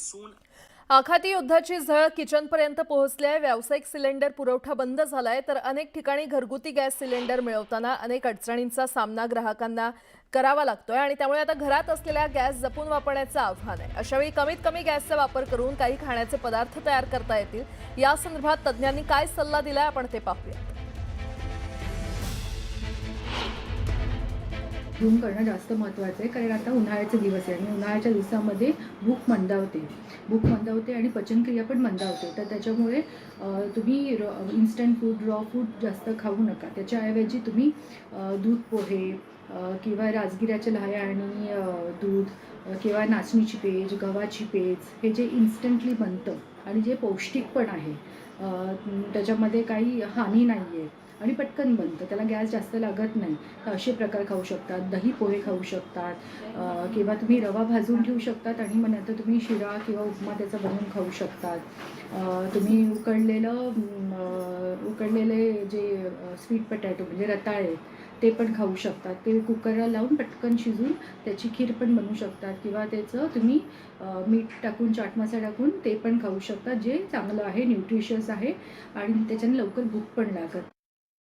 soon. आखाती युद्धाची झळ किचनपर्यंत पोहोचली आहे। व्यावसायिक सिलेंडर पुरवठा बंद झालाय, तर अनेक ठिकाणी घरगुती गॅस सिलेंडर मिळवताना अनेक अडचणींचा सामना ग्राहकांना करावा लागतोय आणि त्यामुळे आता घरात असलेला गॅस जपून वापरण्याचं आव्हान आहे। अशावेळी कमीत कमी गॅसचा वापर करून काही खाण्याचे पदार्थ तयार करता येतील। या संदर्भात तज्ञांनी काय सल्ला दिलाय आपण ते पाहूया। झूम करणं जास्त महत्त्वाचं आहे, कारण आता उन्हाळ्याचे दिवस आहे आणि उन्हाळ्याच्या दिवसामध्ये भूक मंदावते आणि पचनक्रिया पण मंदावते। तर त्याच्यामुळे तुम्ही इन्स्टंट फूड, रॉ फूड जास्त खाऊ नका। त्याच्याऐवजी तुम्ही दूध पोहे किंवा राजगिऱ्याच्या लाह्या आणि दूध किंवा नाचणीची पेज, गव्हाची पेज, हे जे इन्स्टंटली बनतं आणि जे पौष्टिक पण आहे, त्याच्यामध्ये काही हानी नाही आहे आणि पटकन बनतं, त्याला गॅस जास्त लागत नाही, तर असे प्रकार खाऊ शकतात। दही पोहे खाऊ शकतात किंवा तुम्ही रवा भाजून ठेवू शकतात आणि मग नंतर तुम्ही शिरा किंवा उपमा त्याचा बनवून खाऊ शकतात। तुम्ही उकडलेले जे स्वीट पटॅटो म्हणजे रताळे, ते पण खाऊ शकतात। ते कुकरला लावून पटकन शिजून त्याची खीर पण बनवू शकतात किंवा त्याचं तुम्ही मीठ टाकून, चाट मसाला टाकून ते पण खाऊ शकतात, जे चांगलं आहे, न्यूट्रिशियस आहे आणि त्याच्याने लवकर भूक पण लागत